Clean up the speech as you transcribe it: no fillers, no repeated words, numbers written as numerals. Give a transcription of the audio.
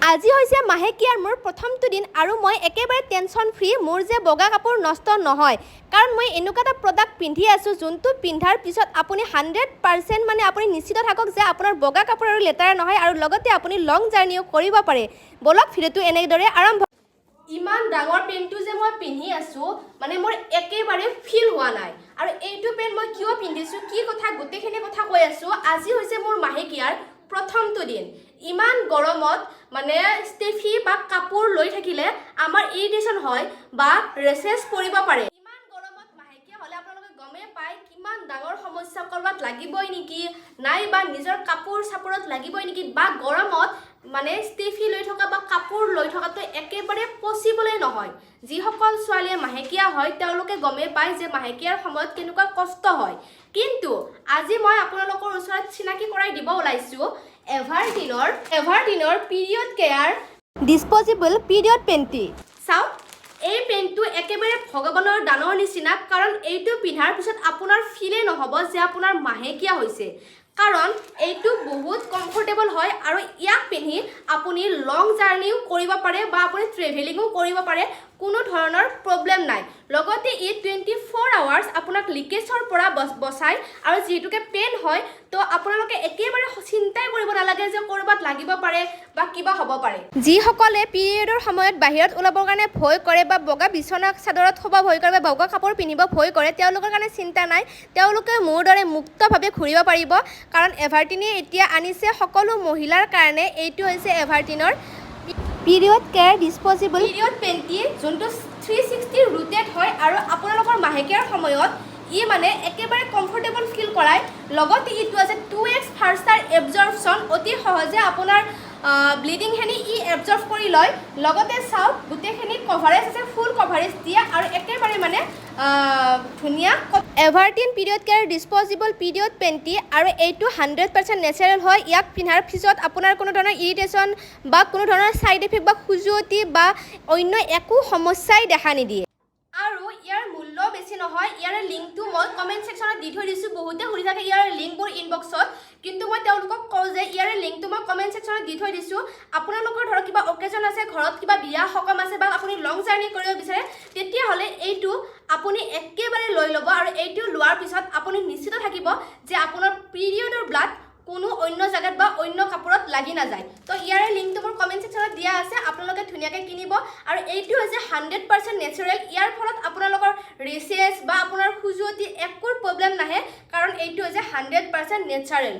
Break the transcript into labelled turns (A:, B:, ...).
A: আজি হৈছে মাহেকীয়াৰ মোৰ প্ৰথমটো দিন আৰু মই একেবাৰে টেনশ্যন ফ্ৰী মোৰ যে বগা কাপোৰ নষ্ট নহয় কাৰণ মই এনেকুৱা এটা প্ৰডাক্ট পিন্ধি আছোঁ যোনটো পিন্ধাৰ পিছত আপুনি 100% মানে আপুনি নিশ্চিত থাকক যে আপোনাৰ বগা কাপোৰ আৰু লেতেৰা নহয় আৰু লগতে আপুনি লং জাৰ্নিও কৰিব পাৰে। বলক ভিডিঅ'টো এনেদৰে আৰম্ভ। ইমান ডাঙৰ পেণ্টটো যে মই পিন্ধি আছোঁ মানে মোৰ একেবাৰে ফিল হোৱা নাই আৰু এইটো পেণ্ট মই কিয় পিন্ধিছোঁ কি কথা গোটেইখিনি কথা কৈ আছোঁ। আজি হৈছে মোৰ মাহেকীয়াৰ প্ৰথমটো দিন। ইমান গৰমত মানে ষ্টেফি বা কাপোৰ লৈ থাকিলে আমাৰ ইৰিটেশ্যন হয় বা ৰেচেছ পৰিব পাৰে। ইমান গৰমত মাহেকীয়া হ'লে আপোনালোকে গমেই পায় কিমান ডাঙৰ সমস্যা কৰবাত লাগিবই নেকি নাই বা নিজৰ কাপোৰ চাপোৰত লাগিবই নেকি বা গৰমত মানে ষ্টেফি লৈ থকা বা কাপোৰ লৈ থকাটো একেবাৰে পচিবলেই নহয়। যিসকল ছোৱালীয়ে মাহেকীয়া হয় তেওঁলোকে গমেই পায় যে মাহেকীয়াৰ সময়ত কেনেকুৱা কষ্ট হয়। কিন্তু আজি মই আপোনালোকৰ ওচৰত চিনাকি কৰাই দিব ওলাইছোঁ এভাৰটিনৰ পিৰিয়ড কেয়াৰ ডিছপ'জিবল পিৰিয়ড পেণ্টি। চাওক এই পেণ্টটো একেবাৰে ভগৱানৰ দানৰ নিচিনা কাৰণ এইটো পিন্ধাৰ পিছত আপোনাৰ ফিলেই নহ'ব যে আপোনাৰ মাহেকীয়া হৈছে কাৰণ এইটো বহুত কমফৰ্টেবল হয় আৰু ইয়াক পিন্ধি আপুনি লং জাৰ্নিও কৰিব পাৰে বা আপুনি ট্ৰেভেলিঙো কৰিব পাৰে, কোনো ধৰণৰ প্ৰব্লেম নাই। লগতে ই 24 আৱাৰ্ছ আপোনাক লিকেজৰ পৰা বচায় আৰু যিহেতুকে পেন হয় তো আপোনালোকে একেবাৰে চিন্তাই কৰিব নালাগে যে ক'ৰবাত লাগিব পাৰে বা কিবা হ'ব পাৰে। যিসকলে পিৰিয়ডৰ সময়ত বাহিৰত ওলাবৰ কাৰণে ভয় কৰে বা বগা বিচনা চাদৰত শুব ভয় কৰে বা বগা কাপোৰ পিন্ধিব ভয় কৰে তেওঁলোকৰ কাৰণে চিন্তা নাই, তেওঁলোকে মোৰ দৰে মুক্তভাৱে ঘূৰিব পাৰিব কাৰণ এভাৰটিনে এতিয়া আনিছে সকলো মহিলাৰ কাৰণে। এইটো হৈছে এভাৰটিনৰ পিৰিয়ড কেয়াৰ ডিছপ'জিবল পিৰিয়ড পেণ্টি যোনটো 360 ৰোটেট হয় আৰু আপোনালোকৰ মাহেকীয়াৰ সময়ত ই মানে একেবাৰে কমফৰ্টেবল ফিল কৰায়। লগতে ইটো আছে 2x ফাৰ্ষ্টাৰ এবজৰ্পশ্যন, অতি সহজে আপোনাৰ ব্লিডিংখিনি ই এবজৰ্ব কৰি লয়। লগতে চাওক গোটেইখিনি কভাৰেজ আছে, ফুল কভাৰেজ দিয়ে আৰু একেবাৰে মানে ধুনীয়া এভাৰটিন পিৰিয়ড কেয়াৰ ডিছপ'জিবল পিৰিয়ড পেণ্টি আৰু এইটো 100% নেচাৰেল হয়। ইয়াক পিন্ধাৰ পিছত আপোনাৰ কোনো ধৰণৰ ইৰিটেশ্যন বা কোনো ধৰণৰ ছাইড ইফেক্ট বা খুজুৱতি বা অন্য একো সমস্যাই দেখা নিদিয়ে আৰু ইয়াৰ মূল্য বেছি নহয়। ইয়াৰ লিংকটো মই কমেণ্ট ছেকশ্যনত দি থৈ দিছোঁ। বহুতে সুধি থাকে ইয়াৰ লিংকবোৰ ইনবক্সত, কিন্তু মই তেওঁলোকক কওঁ যে ইয়াৰ লিংকটো মই কমেণ্ট ছেকশ্যনত দি থৈ দিছোঁ। আপোনালোকৰ ধৰক কিবা অকেজন আছে, ঘৰত কিবা বিয়া সকাম আছে বা আপুনি লং জাৰ্ণি কৰিব বিচাৰে তেতিয়াহ'লে এইটো আপুনি একেবাৰে লৈ ল'ব আৰু এইটো লোৱাৰ পিছত আপুনি নিশ্চিত থাকিব যে আপোনাৰ পিৰিয়ডৰ ব্লাড কোনো অন্য জেগাত বা অন্য কাপোৰত লাগি নাযায়। তো ইয়াৰে লিংকটো মোৰ কমেণ্ট ছেকশ্যনত দিয়া আছে, আপোনালোকে ধুনীয়াকৈ কিনিব আৰু এইটো হৈছে 100% নেচাৰেল। ইয়াৰ ফলত আপোনালোকৰ ৰেচেছ বা আপোনাৰ খুজুৱতি একো প্ৰব্লেম নাহে কাৰণ এইটো হৈছে 100% নেচাৰেল।